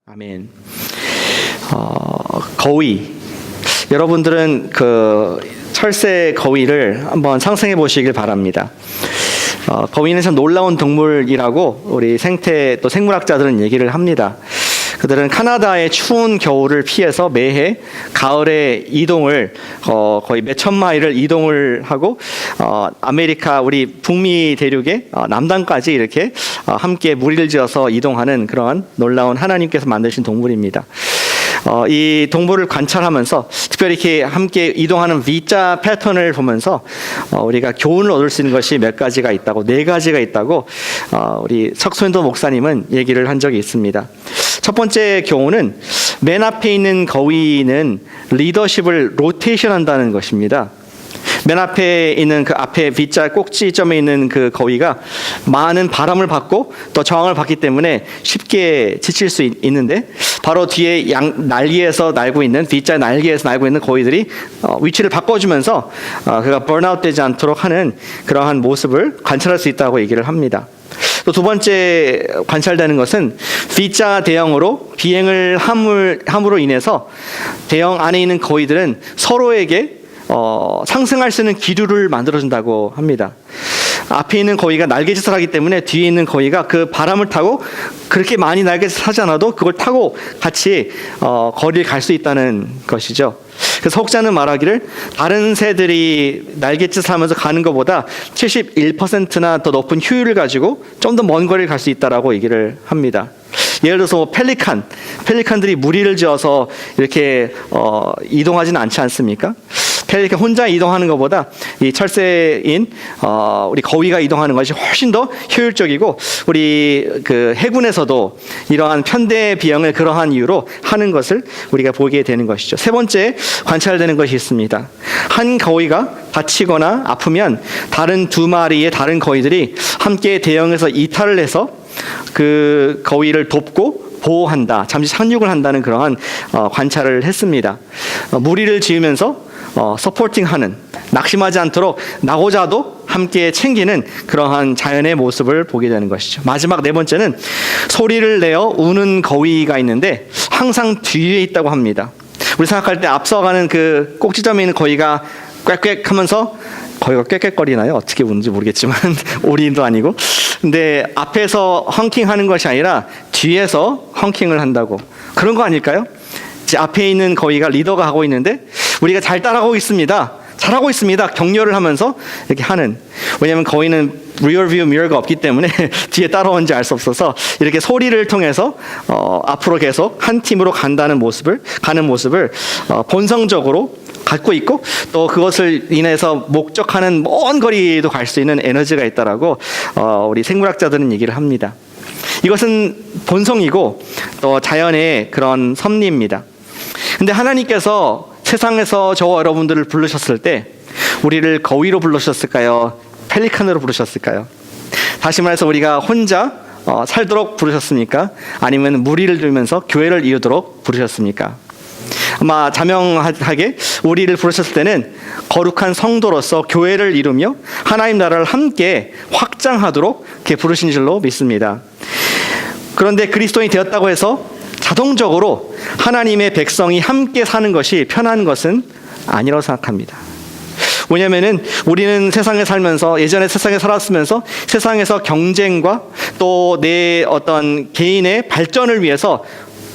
아멘. 거위. 여러분들은 그 철새 거위를 한번 상상해 보시길 바랍니다. 거위는 참 놀라운 동물이라고 우리 생태 또 생물학자들은 얘기를 합니다. 그들은 카나다의 추운 겨울을 피해서 매해 가을에 이동을 거의 몇천 마일을 이동을 하고 아메리카 우리 북미 대륙의 남단까지 이렇게 함께 무리를 지어서 이동하는 그러한 놀라운 하나님께서 만드신 동물입니다. 이 동물을 관찰하면서 특별히 이렇게 함께 이동하는 V자 패턴을 보면서 우리가 교훈을 얻을 수 있는 것이 몇 가지가 있다고, 네 가지가 있다고 우리 석소인도 목사님은 얘기를 한 적이 있습니다. 첫 번째 교훈은 맨 앞에 있는 거위는 리더십을 로테이션 한다는 것입니다. 맨 앞에 있는 그 앞에 V자 꼭지점에 있는 그 거위가 많은 바람을 받고 또 저항을 받기 때문에 쉽게 지칠 수 있는데, 바로 뒤에 날개에서 날고 있는 V자 날개에서 날고 있는 거위들이 위치를 바꿔주면서 그가 번아웃 되지 않도록 하는 그러한 모습을 관찰할 수 있다고 얘기를 합니다. 또 두 번째 관찰되는 것은 V자 대형으로 비행을 함으로 인해서 대형 안에 있는 거위들은 서로에게 상승할 수 있는 기류를 만들어준다고 합니다. 앞에 있는 거위가 날개짓을 하기 때문에 뒤에 있는 거위가 그 바람을 타고 그렇게 많이 날개짓을 하지 않아도 그걸 타고 같이 거리를 갈 수 있다는 것이죠. 그래서 혹자는 말하기를 다른 새들이 날개짓을 하면서 가는 것보다 71%나 더 높은 효율을 가지고 좀 더 먼 거리를 갈 수 있다라고 얘기를 합니다. 예를 들어서 펠리칸들이 무리를 지어서 이렇게 이동하지는 않지 않습니까? 펠리칸 혼자 이동하는 것보다 이 철새인 우리 거위가 이동하는 것이 훨씬 더 효율적이고, 우리 그 해군에서도 이러한 편대 비행을 그러한 이유로 하는 것을 우리가 보게 되는 것이죠. 세 번째 관찰되는 것이 있습니다. 한 거위가 다치거나 아프면 다른 두 마리의 다른 거위들이 함께 대형에서 이탈을 해서 그 거위를 돕고 보호한다, 잠시 상륙을 한다는 그러한 관찰을 했습니다. 무리를 지으면서 서포팅하는, 낙심하지 않도록 나고자도 함께 챙기는 그러한 자연의 모습을 보게 되는 것이죠. 마지막 네 번째는 소리를 내어 우는 거위가 있는데 항상 뒤에 있다고 합니다. 우리 생각할 때 앞서가는 그 꼭지점에 있는 거위가 꽥꽥 하면서, 거위가 꽥꽥거리나요? 어떻게 우는지 모르겠지만 오리도 아니고, 근데 앞에서 헝킹하는 것이 아니라 뒤에서 헝킹을 한다고, 그런 거 아닐까요? 앞에 있는 거위가 리더가 하고 있는데 우리가 잘 따라가고 있습니다, 잘하고 있습니다, 격려를 하면서 이렇게 하는. 왜냐하면 거위는 리어뷰 미러가 없기 때문에 뒤에 따라오는지 알 수 없어서 이렇게 소리를 통해서 앞으로 계속 한 팀으로 가는 모습을 본성적으로 갖고 있고, 또 그것을 인해서 목적하는 먼 거리도 갈 수 있는 에너지가 있다라고 우리 생물학자들은 얘기를 합니다. 이것은 본성이고 또 자연의 그런 섭리입니다. 근데 하나님께서 세상에서 저와 여러분들을 부르셨을 때 우리를 거위로 부르셨을까요? 펠리칸으로 부르셨을까요? 다시 말해서 우리가 혼자 살도록 부르셨습니까? 아니면 무리를 들면서 교회를 이루도록 부르셨습니까? 아마 자명하게 우리를 부르셨을 때는 거룩한 성도로서 교회를 이루며 하나님 나라를 함께 확장하도록 이렇게 부르신 줄로 믿습니다. 그런데 그리스도인이 되었다고 해서 자동적으로 하나님의 백성이 함께 사는 것이 편한 것은 아니라고 생각합니다. 왜냐하면 우리는 세상에 살면서, 예전에 세상에 살았으면서 세상에서 경쟁과 또 내 어떤 개인의 발전을 위해서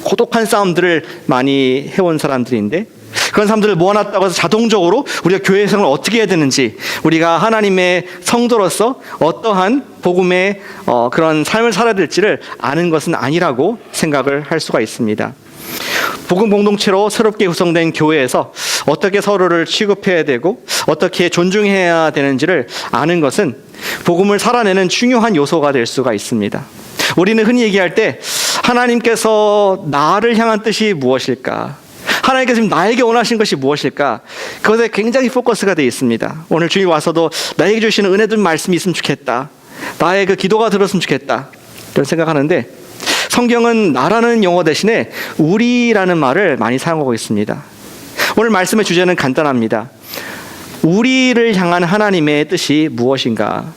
고독한 싸움들을 많이 해온 사람들인데, 그런 사람들을 모아놨다고 해서 자동적으로 우리가 교회 생활을 어떻게 해야 되는지, 우리가 하나님의 성도로서 어떠한 복음의 그런 삶을 살아야 될지를 아는 것은 아니라고 생각을 할 수가 있습니다. 복음 공동체로 새롭게 구성된 교회에서 어떻게 서로를 취급해야 되고 어떻게 존중해야 되는지를 아는 것은 복음을 살아내는 중요한 요소가 될 수가 있습니다. 우리는 흔히 얘기할 때 하나님께서 나를 향한 뜻이 무엇일까? 하나님께서 지금 나에게 원하신 것이 무엇일까? 그것에 굉장히 포커스가 되어 있습니다. 오늘 주일 와서도 나에게 주시는 은혜된 말씀이 있으면 좋겠다, 나의 그 기도가 들었으면 좋겠다, 이런 생각하는데, 성경은 나라는 용어 대신에 우리라는 말을 많이 사용하고 있습니다. 오늘 말씀의 주제는 간단합니다. 우리를 향한 하나님의 뜻이 무엇인가?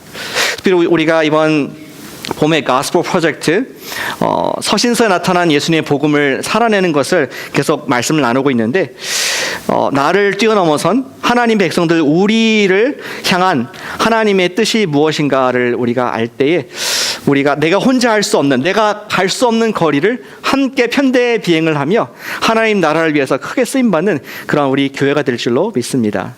특별히 우리가 이번 봄의 가스펠 프로젝트 서신서에 나타난 예수님의 복음을 살아내는 것을 계속 말씀을 나누고 있는데 나를 뛰어넘어선 하나님 백성들 우리를 향한 하나님의 뜻이 무엇인가를 우리가 알 때에 우리가 내가 혼자 할 수 없는 내가 갈 수 없는 거리를 함께 편대 비행을 하며 하나님 나라를 위해서 크게 쓰임받는 그런 우리 교회가 될 줄로 믿습니다.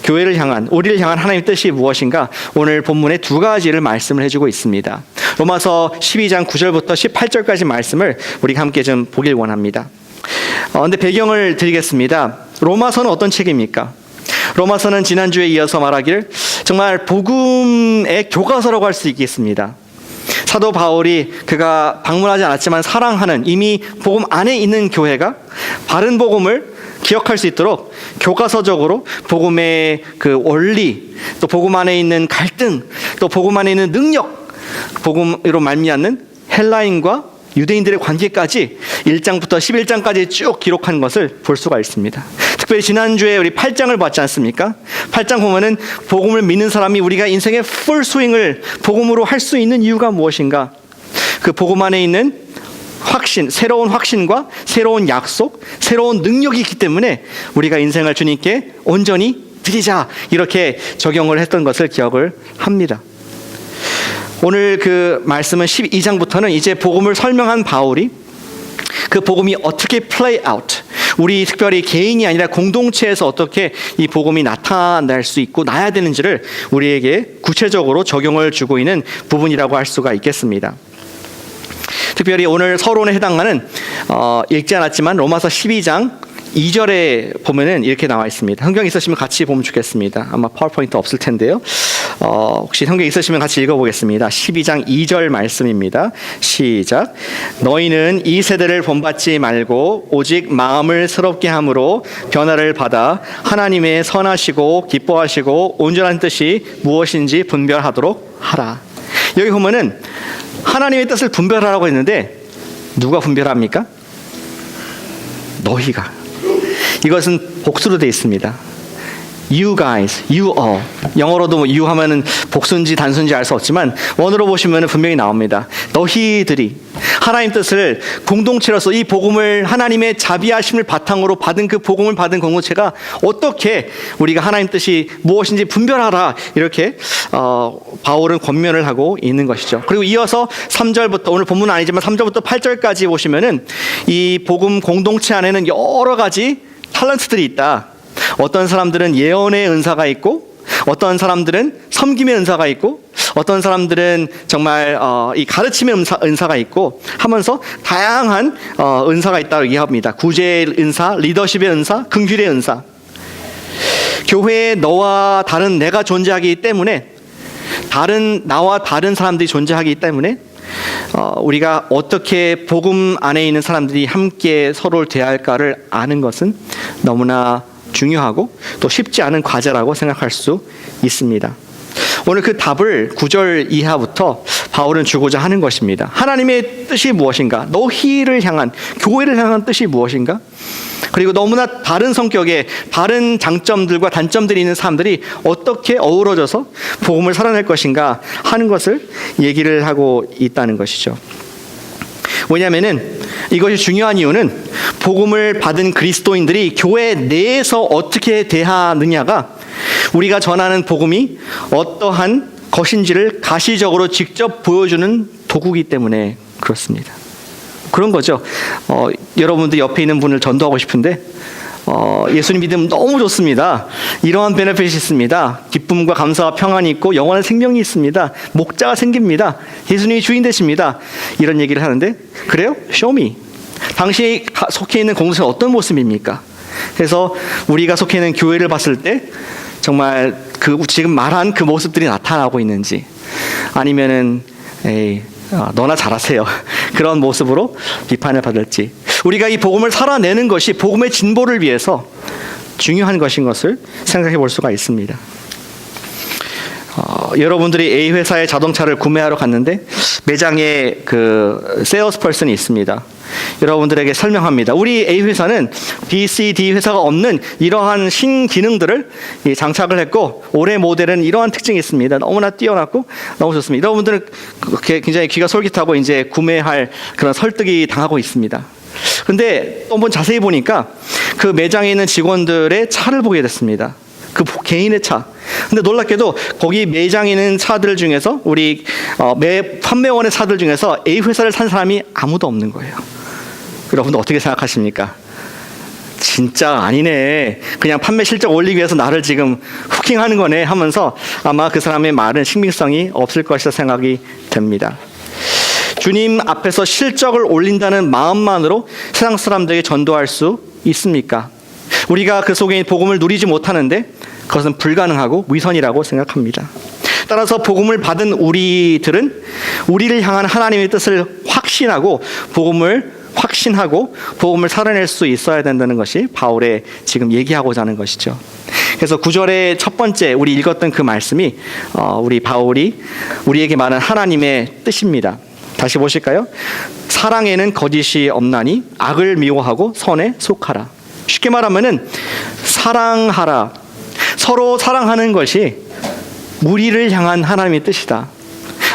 교회를 향한 우리를 향한 하나님의 뜻이 무엇인가 오늘 본문에 두 가지를 말씀을 해주고 있습니다. 로마서 12장 9절부터 18절까지 말씀을 우리가 함께 좀 보길 원합니다. 근데 배경을 드리겠습니다. 로마서는 어떤 책입니까? 로마서는 지난주에 이어서 말하기를 정말 복음의 교과서라고 할 수 있겠습니다. 사도 바울이 그가 방문하지 않았지만 사랑하는 이미 복음 안에 있는 교회가 바른 복음을 기억할 수 있도록 교과서적으로 복음의 그 원리, 또 복음 안에 있는 갈등, 또 복음 안에 있는 능력, 복음으로 말미암는 헬라인과 유대인들의 관계까지 1장부터 11장까지 쭉 기록한 것을 볼 수가 있습니다. 특별히 지난주에 우리 8장을 봤지 않습니까? 8장 보면은 복음을 믿는 사람이 우리가 인생의 풀 스윙을 복음으로 할 수 있는 이유가 무엇인가? 그 복음 안에 있는 확신, 새로운 확신과 새로운 약속, 새로운 능력이 있기 때문에 우리가 인생을 주님께 온전히 드리자 이렇게 적용을 했던 것을 기억을 합니다. 오늘 그 말씀은 12장부터는 이제 복음을 설명한 바울이 그 복음이 어떻게 play out, 우리 특별히 개인이 아니라 공동체에서 어떻게 이 복음이 나타날 수 있고 나야 되는지를 우리에게 구체적으로 적용을 주고 있는 부분이라고 할 수가 있겠습니다. 특별히 오늘 서론에 해당하는 읽지 않았지만 로마서 12장 2절에 보면은 이렇게 나와 있습니다. 성경 있으시면 같이 보면 좋겠습니다. 아마 파워포인트 없을 텐데요. 혹시 성경 있으시면 같이 읽어보겠습니다. 12장 2절 말씀입니다. 시작. 너희는 이 세대를 본받지 말고 오직 마음을 새롭게 함으로 변화를 받아 하나님의 선하시고 기뻐하시고 온전한 뜻이 무엇인지 분별하도록 하라. 여기 보면은 하나님의 뜻을 분별하라고 했는데 누가 분별합니까? 너희가. 이것은 복수로 되어 있습니다. You guys, you all. 영어로도 you 하면은 복수인지 단수인지 알 수 없지만 원어로 보시면은 분명히 나옵니다. 너희들이 하나님 뜻을 공동체로서 이 복음을 하나님의 자비하심을 바탕으로 받은 그 복음을 받은 공동체가 어떻게 우리가 하나님 뜻이 무엇인지 분별하라 이렇게 바울은 권면을 하고 있는 것이죠. 그리고 이어서 3절부터 오늘 본문은 아니지만 3절부터 8절까지 보시면은 이 복음 공동체 안에는 여러 가지 탤런트들이 있다. 어떤 사람들은 예언의 은사가 있고 어떤 사람들은 섬김의 은사가 있고 어떤 사람들은 정말 이 가르침의 은사가 있고 하면서 다양한 은사가 있다고 얘기합니다. 구제의 은사, 리더십의 은사, 긍휼의 은사. 교회에 너와 다른 내가 존재하기 때문에 나와 다른 사람들이 존재하기 때문에 우리가 어떻게 복음 안에 있는 사람들이 함께 서로를 대할까를 아는 것은 너무나 중요하고 또 쉽지 않은 과제라고 생각할 수 있습니다. 오늘 그 답을 9절 이하부터 바울은 주고자 하는 것입니다. 하나님의 뜻이 무엇인가? 너희를 향한, 교회를 향한 뜻이 무엇인가? 그리고 너무나 다른 성격의 다른 장점들과 단점들이 있는 사람들이 어떻게 어우러져서 복음을 살아낼 것인가 하는 것을 얘기를 하고 있다는 것이죠. 왜냐하면은 이것이 중요한 이유는 복음을 받은 그리스도인들이 교회 내에서 어떻게 대하느냐가 우리가 전하는 복음이 어떠한 것인지를 가시적으로 직접 보여주는 도구이기 때문에 그렇습니다. 그런 거죠. 여러분들 옆에 있는 분을 전도하고 싶은데 예수님 믿으면 너무 좋습니다. 이러한 베네핏이 있습니다. 기쁨과 감사와 평안이 있고 영원한 생명이 있습니다. 목자가 생깁니다. 예수님이 주인 되십니다. 이런 얘기를 하는데 그래요? Show me. 당신이 속해 있는 공동체는 어떤 모습입니까? 그래서 우리가 속해 있는 교회를 봤을 때 정말 그 지금 말한 그 모습들이 나타나고 있는지 아니면은 너나 잘하세요. 그런 모습으로 비판을 받을지 우리가 이 복음을 살아내는 것이 복음의 진보를 위해서 중요한 것인 것을 생각해 볼 수가 있습니다. 여러분들이 A 회사의 자동차를 구매하러 갔는데 매장에 그 세일스퍼슨이 있습니다. 여러분들에게 설명합니다. 우리 A 회사는 B, C, D 회사가 없는 이러한 신기능들을 장착을 했고 올해 모델은 이러한 특징이 있습니다. 너무나 뛰어났고 너무 좋습니다. 여러분들은 굉장히 귀가 솔깃하고 이제 구매할 그런 설득이 당하고 있습니다. 근데 또 한번 자세히 보니까 그 매장에 있는 직원들의 차를 보게 됐습니다. 그 개인의 차. 근데 놀랍게도 거기 매장에 있는 차들 중에서 우리 판매원의 차들 중에서 A 회사를 산 사람이 아무도 없는 거예요. 여러분들 어떻게 생각하십니까? 진짜 아니네. 그냥 판매 실적 올리기 위해서 나를 지금 후킹하는 거네 하면서 아마 그 사람의 말은 신빙성이 없을 것이라 생각이 됩니다. 주님 앞에서 실적을 올린다는 마음만으로 세상 사람들에게 전도할 수 있습니까? 우리가 그 속에 복음을 누리지 못하는데 그것은 불가능하고 위선이라고 생각합니다. 따라서 복음을 받은 우리들은 우리를 향한 하나님의 뜻을 확신하고 복음을 살아낼 수 있어야 된다는 것이 바울의 지금 얘기하고자 하는 것이죠. 그래서 9절의 첫 번째 우리 읽었던 그 말씀이 우리 바울이 우리에게 말한 하나님의 뜻입니다. 다시 보실까요? 사랑에는 거짓이 없나니 악을 미워하고 선에 속하라. 쉽게 말하면은 사랑하라. 서로 사랑하는 것이 우리를 향한 하나님의 뜻이다.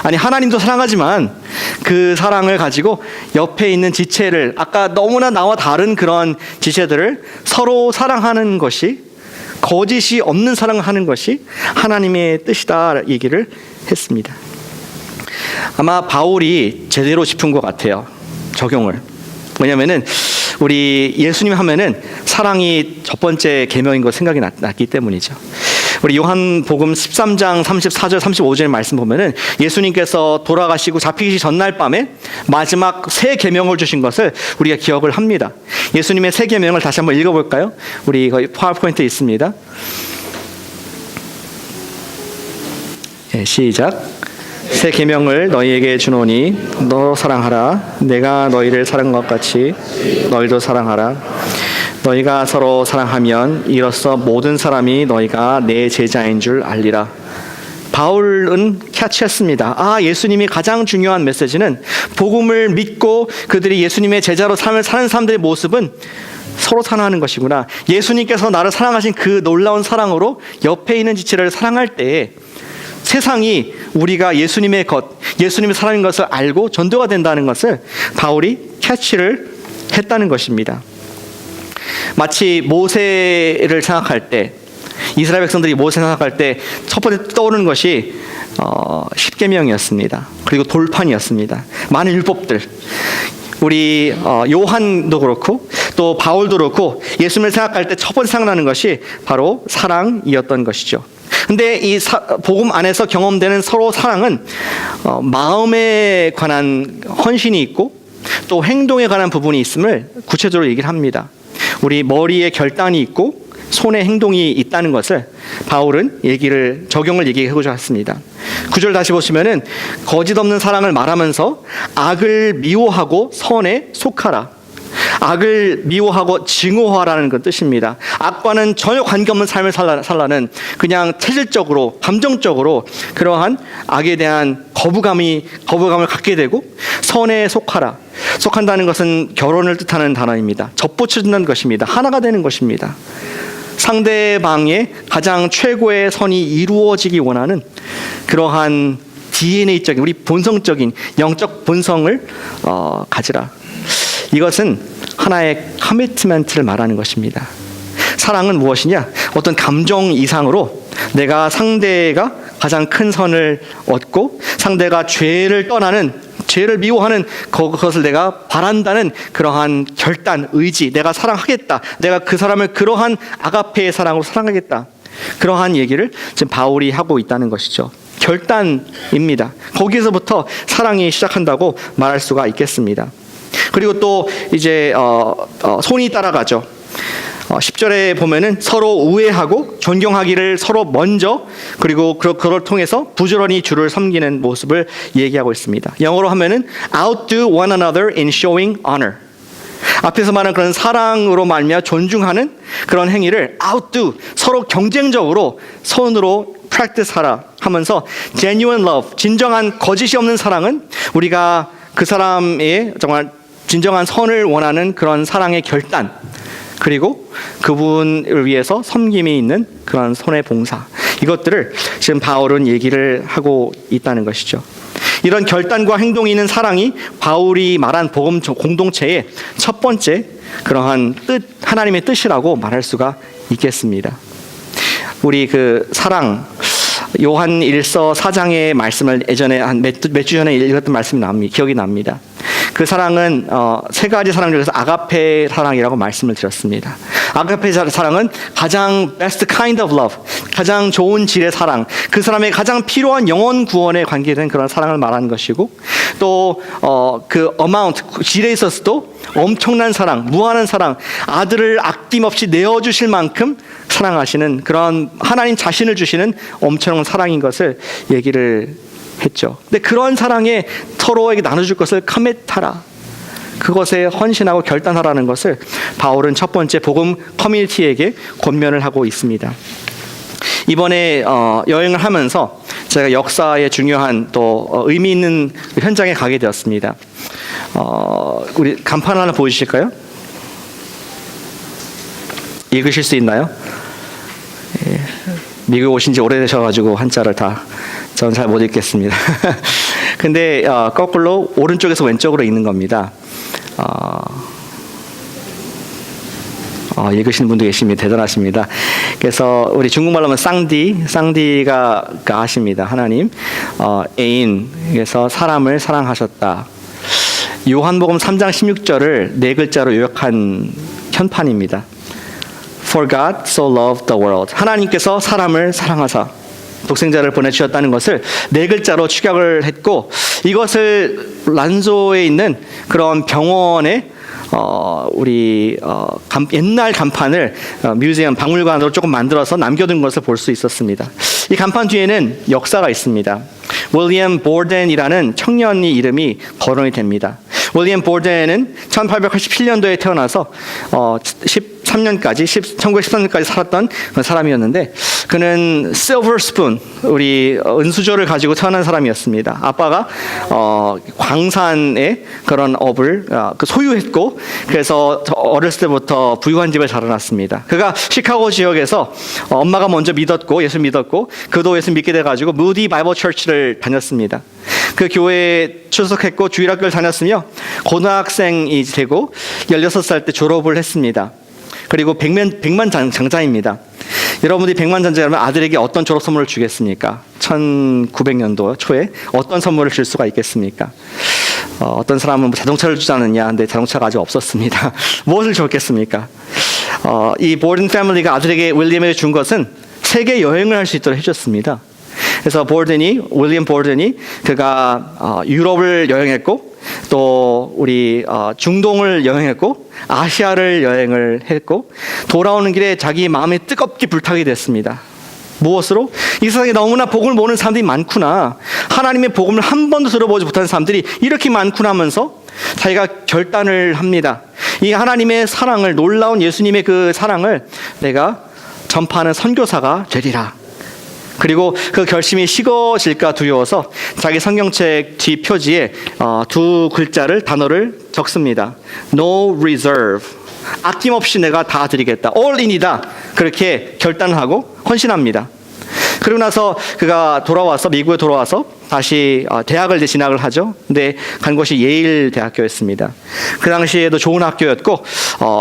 아니 하나님도 사랑하지만 그 사랑을 가지고 옆에 있는 지체를 아까 너무나 나와 다른 그런 지체들을 서로 사랑하는 것이 거짓이 없는 사랑을 하는 것이 하나님의 뜻이다 얘기를 했습니다. 아마 바울이 제대로 짚은 것 같아요. 적용을. 왜냐면은 우리 예수님 하면은 사랑이 첫 번째 계명인 거 생각이 났기 때문이죠. 우리 요한복음 13장 34절 35절 말씀 보면은 예수님께서 돌아가시고 잡히기 전날 밤에 마지막 세 계명을 주신 것을 우리가 기억을 합니다. 예수님의 세 계명을 다시 한번 읽어볼까요? 우리 거기 파워포인트에 있습니다. 네, 시작. 새 계명을 너희에게 주노니 너 사랑하라. 내가 너희를 사랑한 것 같이 너희도 사랑하라. 너희가 서로 사랑하면 이로써 모든 사람이 너희가 내 제자인 줄 알리라. 바울은 캐치했습니다. 예수님이 가장 중요한 메시지는 복음을 믿고 그들이 예수님의 제자로 삶을 사는 사람들의 모습은 서로 사랑하는 것이구나. 예수님께서 나를 사랑하신 그 놀라운 사랑으로 옆에 있는 지체를 사랑할 때에 세상이 우리가 예수님의 사랑인 것을 알고 전도가 된다는 것을 바울이 캐치를 했다는 것입니다. 마치 모세를 생각할 때, 이스라엘 백성들이 모세 생각할 때 첫 번째 떠오르는 것이 십계명이었습니다. 그리고 돌판이었습니다. 많은 율법들. 우리 요한도 그렇고 또 바울도 그렇고 예수님을 생각할 때 첫 번째 생각나는 것이 바로 사랑이었던 것이죠. 근데 이 복음 안에서 경험되는 서로 사랑은 마음에 관한 헌신이 있고 또 행동에 관한 부분이 있음을 구체적으로 얘기를 합니다. 우리 머리에 결단이 있고 손에 행동이 있다는 것을 바울은 적용을 얘기하고자 했습니다. 9절 다시 보시면은 거짓 없는 사랑을 말하면서 악을 미워하고 선에 속하라. 악을 미워하고 증오하라는 그 뜻입니다. 악과는 전혀 관계없는 삶을 살라는 그냥 체질적으로 감정적으로 그러한 악에 대한 거부감을 갖게 되고 선에 속한다는 것은 결혼을 뜻하는 단어입니다. 접붙여준다는 것입니다. 하나가 되는 것입니다. 상대방의 가장 최고의 선이 이루어지기 원하는 그러한 DNA적인 우리 본성적인 영적 본성을 가지라. 이것은 하나의 커미트먼트를 말하는 것입니다. 사랑은 무엇이냐? 어떤 감정 이상으로 내가 상대가 가장 큰 선을 얻고 상대가 죄를 미워하는 그것을 내가 바란다는 그러한 결단, 의지, 내가 사랑하겠다. 내가 그 사람을 그러한 아가페의 사랑으로 사랑하겠다. 그러한 얘기를 지금 바울이 하고 있다는 것이죠. 결단입니다. 거기서부터 사랑이 시작한다고 말할 수가 있겠습니다. 그리고 또 이제 손이 따라가죠. 10절에 보면은 서로 우애하고 존경하기를 서로 먼저 그리고 그걸 통해서 부지런히 주를 섬기는 모습을 얘기하고 있습니다. 영어로 하면은 outdo one another in showing honor. 앞에서 말한 그런 사랑으로 말미암아 존중하는 그런 행위를 outdo 서로 경쟁적으로 선으로 practice 하라 하면서 genuine love, 진정한 거짓이 없는 사랑은 우리가 그 사람의 정말 진정한 선을 원하는 그런 사랑의 결단, 그리고 그분을 위해서 섬김이 있는 그런 손의 봉사, 이것들을 지금 바울은 얘기를 하고 있다는 것이죠. 이런 결단과 행동이 있는 사랑이 바울이 말한 복음 공동체의 첫 번째 그러한 뜻, 하나님의 뜻이라고 말할 수가 있겠습니다. 우리 그 사랑, 요한 1서 4장의 말씀을 예전에 한 몇 주 전에 읽었던 말씀이 기억이 납니다. 그 사랑은 세 가지 사랑 중에서 아가페 사랑이라고 말씀을 드렸습니다. 아가페 사랑은 가장 best kind of love, 가장 좋은 질의 사랑, 그 사람의 가장 필요한 영혼 구원에 관계된 그런 사랑을 말하는 것이고, 또 그 amount, 질에 있어서도 엄청난 사랑, 무한한 사랑, 아들을 아낌없이 내어주실 만큼 사랑하시는 그런 하나님 자신을 주시는 엄청난 사랑인 것을 얘기를 했죠. 근데 그런 사랑에 서로에게 나눠줄 것을 카메타라, 그것에 헌신하고 결단하라는 것을 바울은 첫 번째 복음 커뮤니티에게 권면을 하고 있습니다. 이번에 여행을 하면서 제가 역사의 중요한 또 의미 있는 현장에 가게 되었습니다. 우리 간판 하나 보여주실까요? 읽으실 수 있나요? 예. 미국 오신 지 오래되셔가지고 한자를 다 저는 잘 못 읽겠습니다. 근데 거꾸로 오른쪽에서 왼쪽으로 읽는 겁니다. 읽으시는 분도 계십니다. 대단하십니다. 그래서 우리 중국말로 하면 쌍디가 아십니다. 하나님 애인, 그래서 사람을 사랑하셨다. 요한복음 3장 16절을 네 글자로 요약한 현판입니다. For God so loved the world. 하나님께서 사람을 사랑하사 독생자를 보내주셨다는 것을 네 글자로 축약을 했고, 이것을 란소에 있는 그런 병원에 옛날 간판을 뮤지엄 박물관으로 조금 만들어서 남겨둔 것을 볼 수 있었습니다. 이 간판 뒤에는 역사가 있습니다. 윌리엄 보덴이라는 청년이 이름이 거론이 됩니다. 윌리엄 보덴은 1887년도에 태어나서 1913년까지 살았던 그런 사람이었는데, 그는 실버 스푼, 우리 은수저를 가지고 태어난 사람이었습니다. 아빠가 광산의 그런 업을 소유했고, 그래서 어렸을 때부터 부유한 집에 자라났습니다. 그가 시카고 지역에서 엄마가 먼저 믿었고, 예수 믿었고, 그도 예수 믿게 돼가지고 무디 바이블 처치를 다녔습니다. 그 교회에 출석했고 주일학교를 다녔으며 고등학생이 되고 16살 때 졸업을 했습니다. 그리고 백만장자입니다. 여러분들이 백만장자라면 아들에게 어떤 졸업 선물을 주겠습니까? 1900년도 초에 어떤 선물을 줄 수가 있겠습니까? 어떤 사람은 자동차를 주지 않느냐, 근데 자동차가 아직 없었습니다. 무엇을 줬겠습니까? 이 보든 패밀리가 아들에게 윌리엄에게 준 것은 세계 여행을 할 수 있도록 해줬습니다. 그래서 윌리엄 보든이 그가 유럽을 여행했고, 또 우리 중동을 여행했고, 아시아를 여행을 했고, 돌아오는 길에 자기 마음이 뜨겁게 불타게 됐습니다. 무엇으로? 이 세상에 너무나 복음을 모르는 사람들이 많구나, 하나님의 복음을 한 번도 들어보지 못하는 사람들이 이렇게 많구나 하면서 자기가 결단을 합니다. 이 하나님의 사랑을, 놀라운 예수님의 그 사랑을 내가 전파하는 선교사가 되리라. 그리고 그 결심이 식어질까 두려워서 자기 성경책 뒤 표지에 두 글자를, 단어를 적습니다. No reserve. 아낌없이 내가 다 드리겠다. all in이다. 그렇게 결단하고 헌신합니다. 그리고 나서 그가 미국에 돌아와서 다시 대학을 진학을 하죠. 근데 간 곳이 예일 대학교였습니다. 그 당시에도 좋은 학교였고,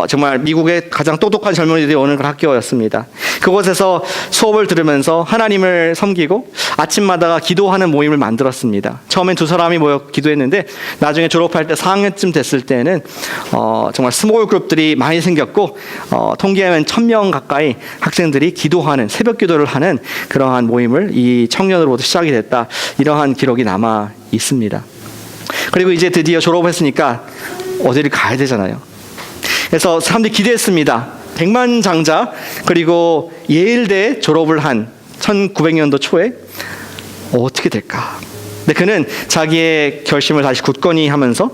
정말 미국의 가장 똑똑한 젊은이들이 오는 그런 학교였습니다. 그곳에서 수업을 들으면서 하나님을 섬기고 아침마다 기도하는 모임을 만들었습니다. 처음엔 두 사람이 모여 기도했는데, 나중에 졸업할 때 4학년쯤 됐을 때는 정말 스몰 그룹들이 많이 생겼고, 통계하면 1000명 가까이 학생들이 기도하는, 새벽 기도를 하는 그러한 모임을 이 청년으로부터 시작이 됐다. 이러한 기록이 남아 있습니다. 그리고 이제 드디어 졸업했으니까 어디를 가야 되잖아요. 그래서 사람들이 기대했습니다. 백만장자, 그리고 예일대 졸업을 한 1900년도 초에 어떻게 될까? 근데 그는 자기의 결심을 다시 굳건히 하면서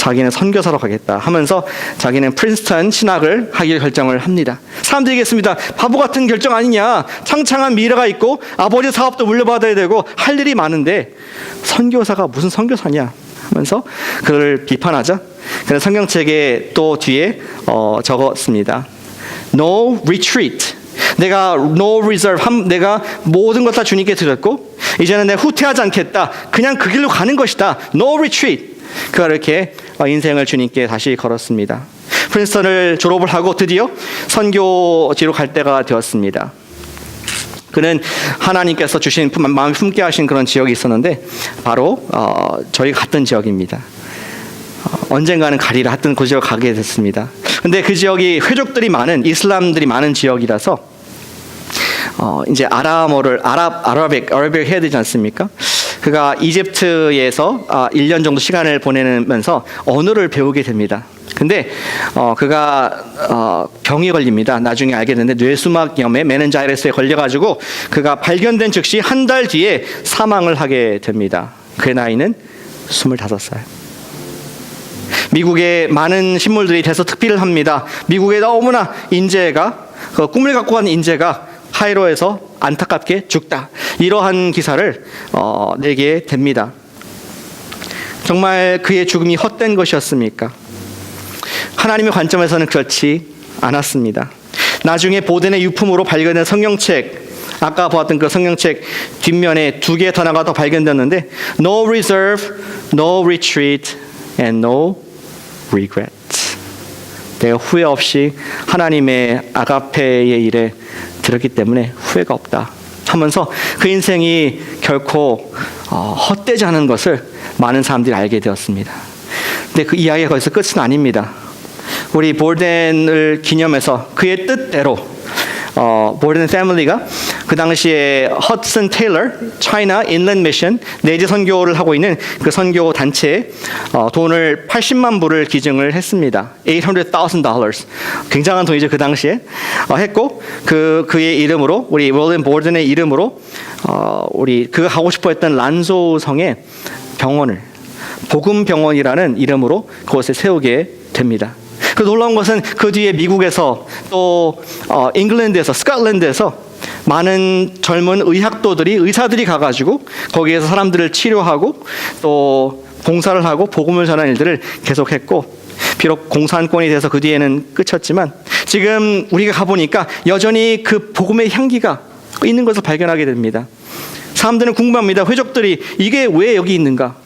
자기는 선교사로 가겠다 하면서 자기는 프린스턴 신학을 하기로 결정을 합니다. 사람들이 얘기했습니다. 바보 같은 결정 아니냐. 창창한 미래가 있고 아버지 사업도 물려받아야 되고 할 일이 많은데 선교사가 무슨 선교사냐 하면서 그를 비판하자. 그래서 성경책에 또 뒤에 적었습니다. No retreat. 내가 no reserve. 내가 모든 것 다 주님께 드렸고 이제는 내가 후퇴하지 않겠다. 그냥 그 길로 가는 것이다. No retreat. 그가 이렇게 인생을 주님께 다시 걸었습니다. 프린스턴을 졸업을 하고 드디어 선교지로 갈 때가 되었습니다. 그는 하나님께서 주신 마음에 품게 하신 그런 지역이 있었는데 바로 저희가 갔던 지역입니다. 언젠가는 가리라 했던 그 지역을 가게 됐습니다. 근데 그 지역이 회족들이 많은 이슬람들이 많은 지역이라서 이제 아랍어 해야 되지 않습니까? 그가 이집트에서 1년 정도 시간을 보내면서 언어를 배우게 됩니다. 근데 그가 병이 걸립니다. 나중에 알게 됐는데 뇌수막염에 메닌자이러스에 걸려가지고 그가 발견된 즉시 한 달 뒤에 사망을 하게 됩니다. 그의 나이는 25살. 미국의 많은 신문들이 대서특필을 합니다. 미국의 너무나 인재가 꿈을 갖고 간 인재가 카이로에서 안타깝게 죽다. 이러한 기사를 내게 됩니다. 정말 그의 죽음이 헛된 것이었습니까? 하나님의 관점에서는 그렇지 않았습니다. 나중에 보덴의 유품으로 발견된 성경책, 아까 보았던 그 성경책 뒷면에 2개 단어가 더 발견됐는데 No reserve, no retreat, and no regret. 내가 후회 없이 하나님의 아가페의 일에 들었기 때문에 후회가 없다 하면서 그 인생이 결코 헛되지 않은 것을 많은 사람들이 알게 되었습니다. 근데 그 이야기가 거기서 끝은 아닙니다. 우리 볼덴을 기념해서 그의 뜻대로 볼덴 패밀리가 그 당시에 허드슨 테일러 차이나 인랜드 미션 내지 선교를 하고 있는 그 선교 단체에 돈을 80만 불을 기증을 했습니다. $800,000. 굉장한 돈이죠 그 당시에. 했고 그의 이름으로 우리 윌리엄 볼덴의 이름으로 우리 그가 가고 싶어했던 란소 성에 병원을 복음 병원이라는 이름으로 그곳에 세우게 됩니다. 그 놀라운 것은 그 뒤에 미국에서 또 잉글랜드에서 스코틀랜드에서 많은 젊은 의사들이 가가지고 거기에서 사람들을 치료하고 또 봉사를 하고 복음을 전하는 일들을 계속했고 비록 공산권이 돼서 그 뒤에는 끝이었지만 지금 우리가 가보니까 여전히 그 복음의 향기가 있는 것을 발견하게 됩니다. 사람들은 궁금합니다. 회족들이 이게 왜 여기 있는가?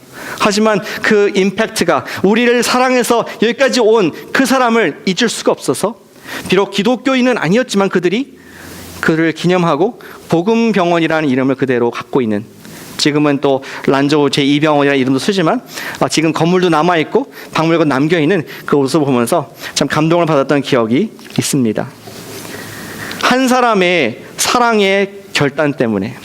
하지만 그 임팩트가 우리를 사랑해서 여기까지 온 그 사람을 잊을 수가 없어서 비록 기독교인은 아니었지만 그들이 그를 기념하고 복음병원이라는 이름을 그대로 갖고 있는 지금은 또 란조 제2병원이라는 이름도 쓰지만 지금 건물도 남아있고 박물관 남겨있는 그 모습을 보면서 참 감동을 받았던 기억이 있습니다. 한 사람의 사랑의 결단 때문에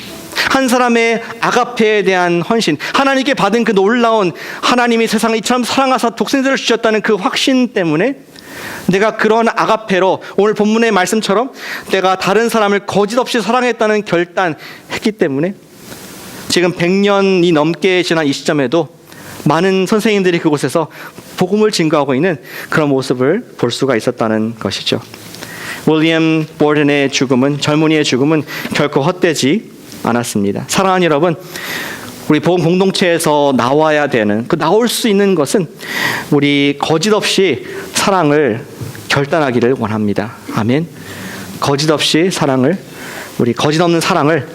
한 사람의 아가페에 대한 헌신, 하나님께 받은 그 놀라운 하나님이 세상을 이처럼 사랑하사 독생자를 주셨다는 그 확신 때문에 내가 그런 아가페로 오늘 본문의 말씀처럼 내가 다른 사람을 거짓 없이 사랑했다는 결단했기 때문에 지금 100년이 넘게 지난 이 시점에도 많은 선생님들이 그곳에서 복음을 증거하고 있는 그런 모습을 볼 수가 있었다는 것이죠. 윌리엄 볼덴의 죽음은, 젊은이의 죽음은 결코 헛되지 않았습니다. 사랑하는 여러분, 우리 복음 공동체에서 나와야 되는, 그 나올 수 있는 것은 우리 거짓 없이 사랑을 결단하기를 원합니다. 아멘. 거짓 없이 사랑을, 우리 거짓 없는 사랑을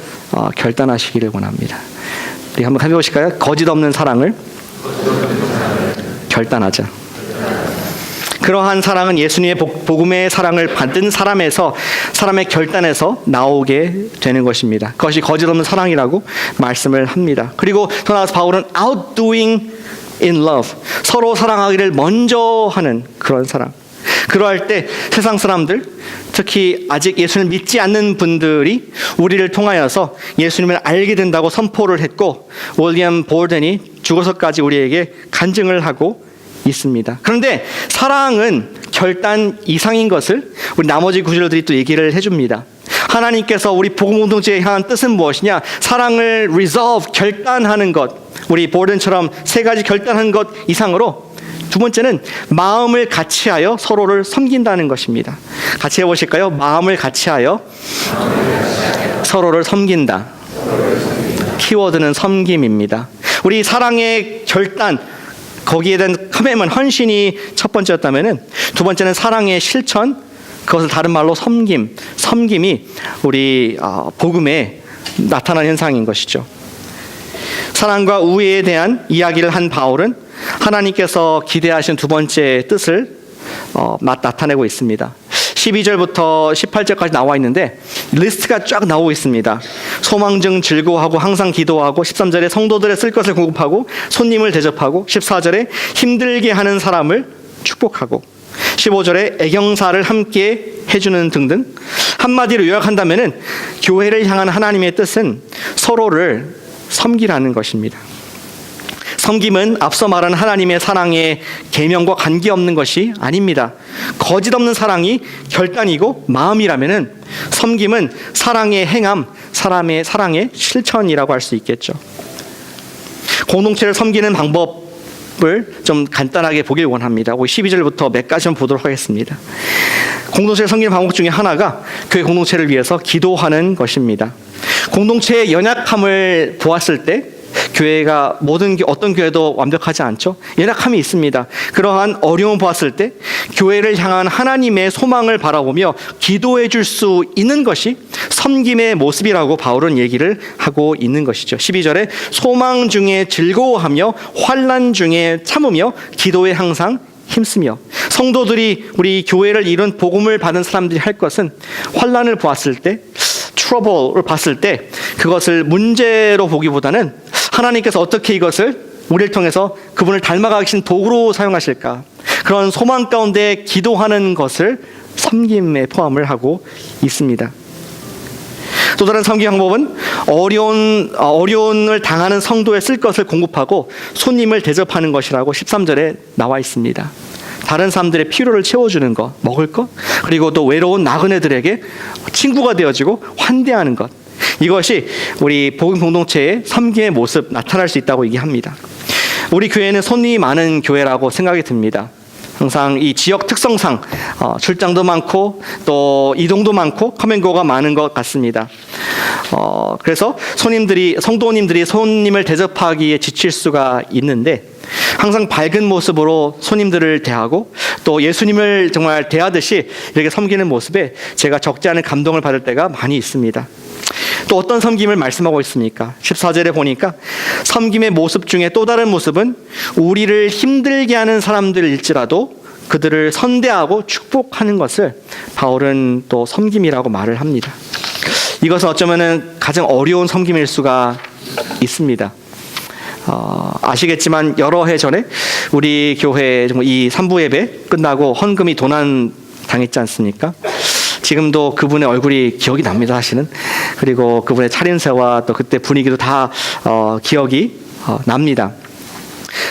결단하시기를 원합니다. 우리 한번 해보실까요? 거짓 없는 사랑을 결단하자. 그러한 사랑은 예수님의 복음의 사랑을 받은 사람의 결단에서 나오게 되는 것입니다. 그것이 거짓 없는 사랑이라고 말씀을 합니다. 그리고 더 나아가서 바울은 outdoing in love, 서로 사랑하기를 먼저 하는 그런 사랑. 그러할 때 세상 사람들, 특히 아직 예수를 믿지 않는 분들이 우리를 통하여서 예수님을 알게 된다고 선포를 했고 윌리엄 볼덴이 죽어서까지 우리에게 간증을 하고 있습니다. 그런데 사랑은 결단 이상인 것을 우리 나머지 구절들이 또 얘기를 해줍니다. 하나님께서 우리 복음 공동체에 향한 뜻은 무엇이냐? 사랑을 resolve, 결단하는 것. 우리 볼덴처럼 3가지 결단한 것 이상으로 두 번째는 마음을 같이하여 서로를 섬긴다는 것입니다. 같이 해보실까요? 마음을 같이하여 서로를 섬긴다. 키워드는 섬김입니다. 우리 사랑의 결단, 거기에 대한 커밋먼트, 헌신이 첫 번째였다면은 두 번째는 사랑의 실천, 그것을 다른 말로 섬김이 우리 복음에 나타난 현상인 것이죠. 사랑과 우애에 대한 이야기를 한 바울은 하나님께서 기대하신 두 번째 뜻을 나타내고 있습니다. 12절부터 18절까지 나와 있는데 리스트가 쫙 나오고 있습니다. 소망 중 즐거워하고 항상 기도하고, 13절에 성도들의 쓸 것을 공급하고 손님을 대접하고, 14절에 힘들게 하는 사람을 축복하고, 15절에 애경사를 함께 해주는 등등. 한마디로 요약한다면은 교회를 향한 하나님의 뜻은 서로를 섬기라는 것입니다. 섬김은 앞서 말한 하나님의 사랑의 계명과 관계없는 것이 아닙니다. 거짓없는 사랑이 결단이고 마음이라면은 섬김은 사랑의 행함, 사람의 사랑의 실천이라고 할 수 있겠죠. 공동체를 섬기는 방법을 좀 간단하게 보길 원합니다. 12절부터 몇 가지 좀 보도록 하겠습니다. 공동체를 섬기는 방법 중에 하나가 교회 공동체를 위해서 기도하는 것입니다. 공동체의 연약함을 보았을 때 교회가 어떤 교회도 완벽하지 않죠. 연약함이 있습니다. 그러한 어려움을 보았을 때 교회를 향한 하나님의 소망을 바라보며 기도해 줄 수 있는 것이 섬김의 모습이라고 바울은 얘기를 하고 있는 것이죠. 12절에 소망 중에 즐거워하며 환난 중에 참으며 기도에 항상 힘쓰며. 성도들이, 우리 교회를 이룬 복음을 받은 사람들이 할 것은 환난을 보았을 때, 트러블을 봤을 때 그것을 문제로 보기보다는 하나님께서 어떻게 이것을 우리를 통해서 그분을 닮아가신 도구로 사용하실까, 그런 소망 가운데 기도하는 것을 섬김에 포함을 하고 있습니다. 또 다른 섬김 방법은 어려움을 당하는 성도에 쓸 것을 공급하고 손님을 대접하는 것이라고 13절에 나와 있습니다. 다른 사람들의 필요를 채워주는 것, 먹을 것, 그리고 또 외로운 나그네들에게 친구가 되어지고 환대하는 것, 이것이 우리 복음 공동체의 섬김의 모습 나타날 수 있다고 얘기합니다. 우리 교회는 손님이 많은 교회라고 생각이 듭니다. 항상 이 지역 특성상 출장도 많고 또 이동도 많고 커맨고가 많은 것 같습니다. 그래서 성도님들이 손님을 대접하기에 지칠 수가 있는데, 항상 밝은 모습으로 손님들을 대하고 또 예수님을 정말 대하듯이 이렇게 섬기는 모습에 제가 적지 않은 감동을 받을 때가 많이 있습니다. 또 어떤 섬김을 말씀하고 있습니까? 14절에 보니까 섬김의 모습 중에 또 다른 모습은 우리를 힘들게 하는 사람들일지라도 그들을 선대하고 축복하는 것을 바울은 또 섬김이라고 말을 합니다. 이것은 어쩌면은 가장 어려운 섬김일 수가 있습니다. 아시겠지만 여러 해 전에 우리 교회 이 3부 예배 끝나고 헌금이 도난 당했지 않습니까? 지금도 그분의 얼굴이 기억이 납니다, 사실은. 그리고 그분의 차림새와 또 그때 분위기도 다 기억이 납니다.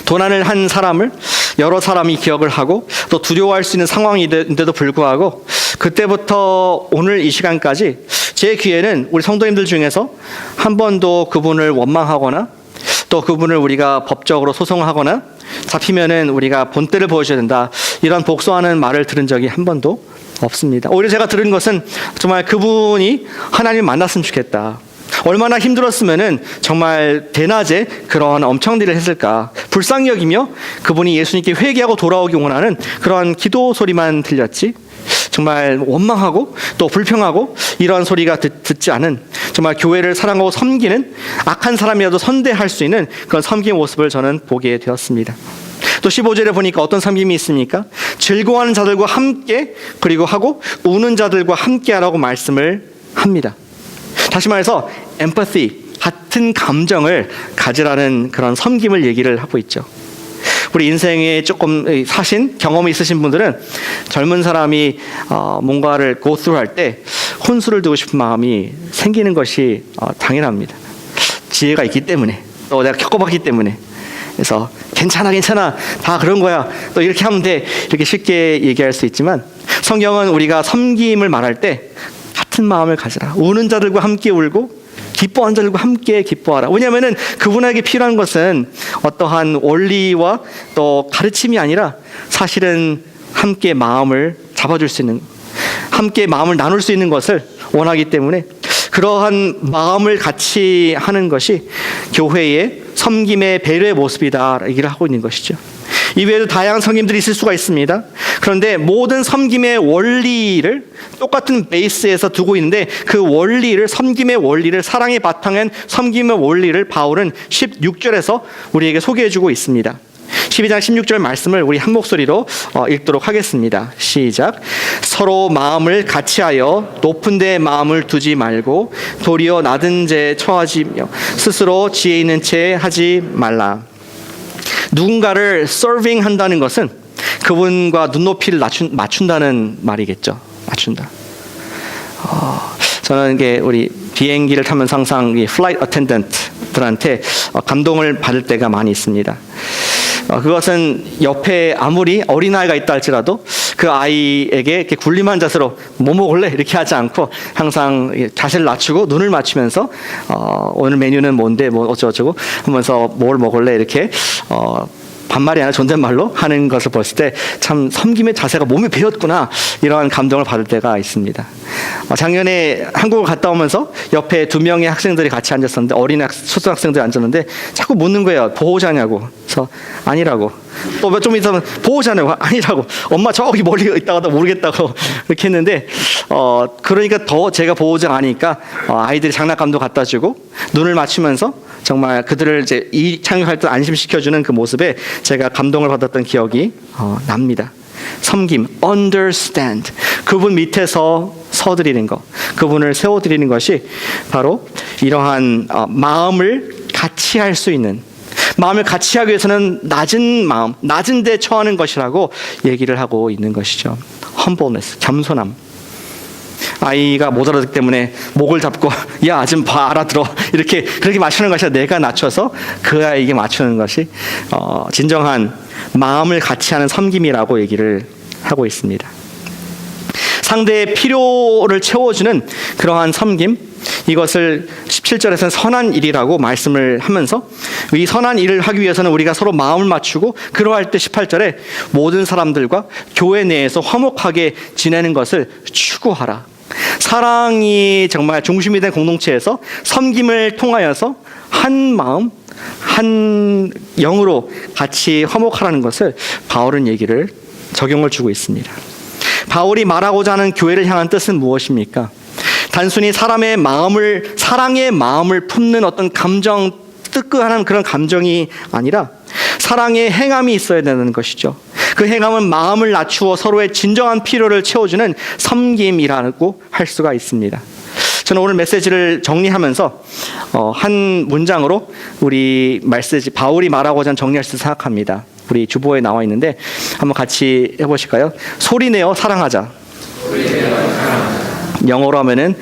도난을 한 사람을 여러 사람이 기억을 하고 또 두려워할 수 있는 상황인데도 불구하고 그때부터 오늘 이 시간까지 제 귀에는 우리 성도님들 중에서 한 번도 그분을 원망하거나 또 그분을 우리가 법적으로 소송하거나 잡히면은 우리가 본때를 보여줘야 된다, 이런 복수하는 말을 들은 적이 한 번도 없습니다. 오히려 제가 들은 것은 정말 그분이 하나님을 만났으면 좋겠다, 얼마나 힘들었으면은 정말 대낮에 그러한 엄청난 일을 했을까, 불쌍히 여기며 그분이 예수님께 회개하고 돌아오기 원하는 그러한 기도 소리만 들렸지, 정말 원망하고 또 불평하고 이러한 소리가 듣지 않은, 정말 교회를 사랑하고 섬기는 악한 사람이라도 선대할 수 있는 그런 섬김의 모습을 저는 보게 되었습니다. 또 15절에 보니까 어떤 섬김이 있습니까? 즐거워하는 자들과 함께, 그리고 하고 우는 자들과 함께 하라고 말씀을 합니다. 다시 말해서 empathy, 같은 감정을 가지라는 그런 섬김을 얘기를 하고 있죠. 우리 인생에 조금 사신 경험이 있으신 분들은 젊은 사람이 뭔가를 go through 할 때 혼수를 두고 싶은 마음이 생기는 것이 당연합니다. 지혜가 있기 때문에, 또 내가 겪어봤기 때문에. 그래서 괜찮아 다 그런 거야, 또 이렇게 하면 돼, 이렇게 쉽게 얘기할 수 있지만 성경은 우리가 섬김을 말할 때 같은 마음을 가지라, 우는 자들과 함께 울고 기뻐하는 자들과 함께 기뻐하라. 왜냐하면은 그분에게 필요한 것은 어떠한 원리와 또 가르침이 아니라 사실은 함께 마음을 잡아줄 수 있는, 함께 마음을 나눌 수 있는 것을 원하기 때문에 그러한 마음을 같이 하는 것이 교회의 섬김의 배려의 모습이다 얘기를 하고 있는 것이죠. 이외에도 다양한 섬김들이 있을 수가 있습니다. 그런데 모든 섬김의 원리를 똑같은 베이스에서 두고 있는데 그 원리를, 섬김의 원리를, 사랑의 바탕엔 섬김의 원리를 바울은 16절에서 우리에게 소개해주고 있습니다. 12장 16절 말씀을 우리 한 목소리로 읽도록 하겠습니다. 시작. 서로 마음을 같이하여 높은 데 마음을 두지 말고 도리어 낮은 데 처하지며 스스로 지혜 있는 채 하지 말라. 누군가를 serving 한다는 것은 그분과 눈높이를 맞춘다는 말이겠죠. 맞춘다. 저는 이게 우리 비행기를 타면서 항상 이 flight attendant들한테 감동을 받을 때가 많이 있습니다. 그것은 옆에 아무리 어린아이가 있다 할지라도 그 아이에게 이렇게 굴림한 자세로 뭐 먹을래? 이렇게 하지 않고 항상 자세를 낮추고 눈을 맞추면서 오늘 메뉴는 뭔데 뭐 어쩌고저쩌고 하면서 뭘 먹을래? 이렇게 반말이 아니라 존댓말로 하는 것을 봤을 때 참 섬김의 자세가 몸에 배었구나 이러한 감동을 받을 때가 있습니다. 작년에 한국을 갔다 오면서 옆에 2명의 학생들이 같이 앉았었는데, 어린 초등학생들이 앉았는데 자꾸 묻는 거예요. 보호자냐고. 그래서 아니라고. 또 좀 있으면 보호자냐고. 아니라고. 엄마 저기 멀리 있다가도 모르겠다고 이렇게 했는데 그러니까 더 제가 보호자가 아니니까 아이들이 장난감도 갖다 주고 눈을 맞추면서 정말 그들을 이제 이 착륙할 때 안심시켜주는 그 모습에 제가 감동을 받았던 기억이 납니다. 섬김, understand. 그분 밑에서 서드리는 것, 그분을 세워드리는 것이 바로 이러한 마음을 같이 할 수 있는, 마음을 같이 하기 위해서는 낮은 마음, 낮은 데 처하는 것이라고 얘기를 하고 있는 것이죠. humbleness, 겸손함. 아이가 못 알아듣기 때문에 목을 잡고 야 좀 봐 알아들어 이렇게 그렇게 맞추는 것이 아니라 내가 낮춰서 그 아이에게 맞추는 것이 진정한 마음을 같이 하는 섬김이라고 얘기를 하고 있습니다. 상대의 필요를 채워주는 그러한 섬김, 이것을 17절에서는 선한 일이라고 말씀을 하면서 이 선한 일을 하기 위해서는 우리가 서로 마음을 맞추고 그러할 때 18절에 모든 사람들과 교회 내에서 화목하게 지내는 것을 추구하라. 사랑이 정말 중심이 된 공동체에서 섬김을 통하여서 한 마음, 한 영으로 같이 화목하라는 것을 바울은 얘기를 적용을 주고 있습니다. 바울이 말하고자 하는 교회를 향한 뜻은 무엇입니까? 단순히 사람의 마음을, 사랑의 마음을 품는 어떤 감정, 뜨끈한 그런 감정이 아니라 사랑의 행함이 있어야 되는 것이죠. 그 행함은 마음을 낮추어 서로의 진정한 필요를 채워주는 섬김이라고 할 수가 있습니다. 저는 오늘 메시지를 정리하면서 한 문장으로 우리 메시지, 바울이 말하고자 하는 정리할 수 생각합니다. 우리 주보에 나와 있는데 한번 같이 해보실까요? 소리내어 사랑하자. 영어로 하면은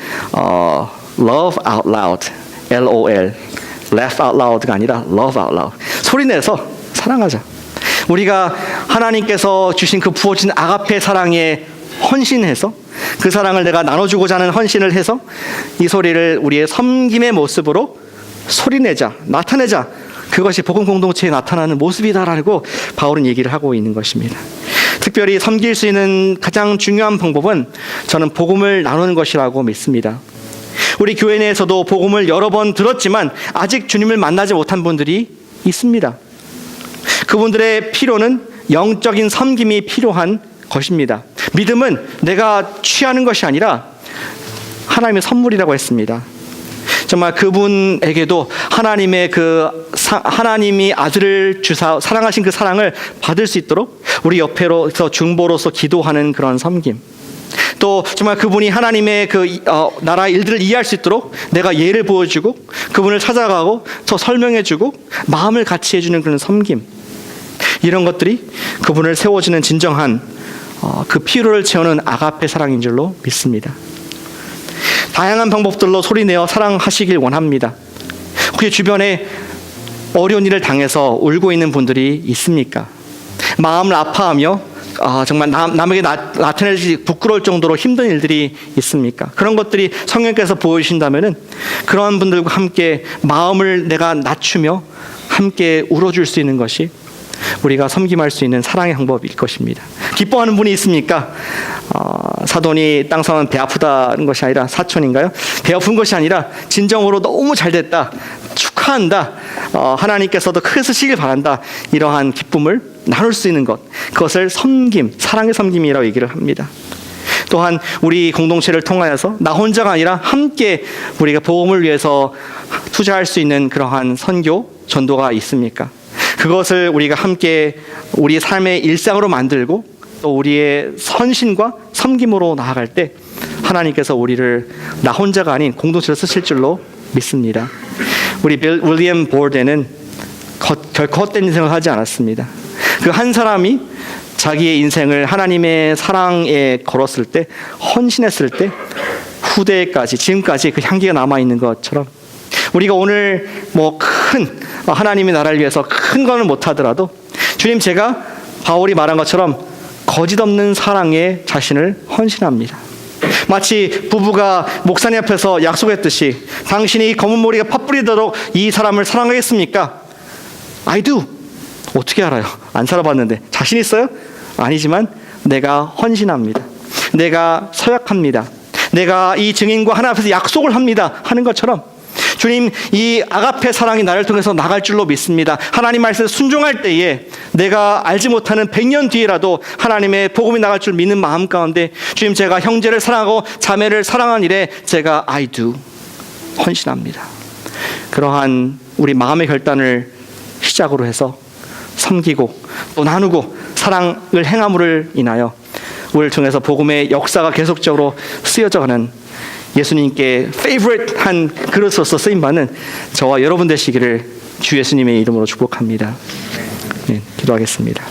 love out loud, L-O-L, laugh out loud가 아니라 love out loud. 소리내서 사랑하자. 우리가 하나님께서 주신 그 부어진 아가페 사랑에 헌신해서 그 사랑을 내가 나눠주고자 하는 헌신을 해서 이 소리를 우리의 섬김의 모습으로 소리내자, 나타내자. 그것이 복음 공동체에 나타나는 모습이다라고 바울은 얘기를 하고 있는 것입니다. 특별히 섬길 수 있는 가장 중요한 방법은 저는 복음을 나누는 것이라고 믿습니다. 우리 교회 내에서도 복음을 여러 번 들었지만 아직 주님을 만나지 못한 분들이 있습니다. 그분들의 필요는 영적인 섬김이 필요한 것입니다. 믿음은 내가 취하는 것이 아니라 하나님의 선물이라고 했습니다. 정말 그분에게도 하나님의 하나님이 아들을 주사 사랑하신 그 사랑을 받을 수 있도록 우리 옆에서 중보로서 기도하는 그런 섬김. 또 정말 그분이 하나님의 나라의 일들을 이해할 수 있도록 내가 예를 보여주고 그분을 찾아가고 더 설명해주고 마음을 같이 해주는 그런 섬김. 이런 것들이 그분을 세워주는 진정한 그 필요를 채우는 아가페 사랑인 줄로 믿습니다. 다양한 방법들로 소리내어 사랑하시길 원합니다. 혹시 주변에 어려운 일을 당해서 울고 있는 분들이 있습니까? 마음을 아파하며 정말 남에게 나타내기 부끄러울 정도로 힘든 일들이 있습니까? 그런 것들이 성령께서 보여주신다면은 그런 분들과 함께 마음을 내가 낮추며 함께 울어줄 수 있는 것이 우리가 섬김할 수 있는 사랑의 방법일 것입니다. 기뻐하는 분이 있습니까? 사돈이 땅 사면 배 아프다는 것이 아니라, 사촌인가요? 배 아픈 것이 아니라 진정으로 너무 잘 됐다, 축하한다, 하나님께서도 크게 쓰시길 바란다, 이러한 기쁨을 나눌 수 있는 것, 그것을 섬김, 사랑의 섬김이라고 얘기를 합니다. 또한 우리 공동체를 통하여서 나 혼자가 아니라 함께 우리가 복음을 위해서 투자할 수 있는 그러한 선교, 전도가 있습니까? 그것을 우리가 함께 우리의 삶의 일상으로 만들고 또 우리의 선신과 섬김으로 나아갈 때 하나님께서 우리를 나 혼자가 아닌 공동체로 쓰실 줄로 믿습니다. 우리 윌리엄 보르데는 결코 헛된 인생을 하지 않았습니다. 그 한 사람이 자기의 인생을 하나님의 사랑에 걸었을 때, 헌신했을 때 후대까지, 지금까지 그 향기가 남아있는 것처럼 우리가 오늘 큰 하나님의 나라를 위해서 큰 거는 못하더라도 주님, 제가 바울이 말한 것처럼 거짓 없는 사랑에 자신을 헌신합니다. 마치 부부가 목사님 앞에서 약속했듯이, 당신이 검은 머리가 팥뿌리도록 이 사람을 사랑하겠습니까? I do. 어떻게 알아요? 안 살아봤는데. 자신 있어요? 아니지만 내가 헌신합니다. 내가 서약합니다. 내가 이 증인과 하나님 앞에서 약속을 합니다 하는 것처럼, 주님, 이 아가페 사랑이 나를 통해서 나갈 줄로 믿습니다. 하나님 말씀에 순종할 때에 내가 알지 못하는 100년 뒤에라도 하나님의 복음이 나갈 줄 믿는 마음 가운데, 주님, 제가 형제를 사랑하고 자매를 사랑한 일에 제가 I do, 헌신합니다. 그러한 우리 마음의 결단을 시작으로 해서 섬기고 또 나누고 사랑을 행함으로 인하여 우리를 통해서 복음의 역사가 계속적으로 쓰여져가는, 예수님께 페이보릿한 그릇으로서 쓰임받는 저와 여러분 되시기를 주 예수님의 이름으로 축복합니다. 네, 기도하겠습니다.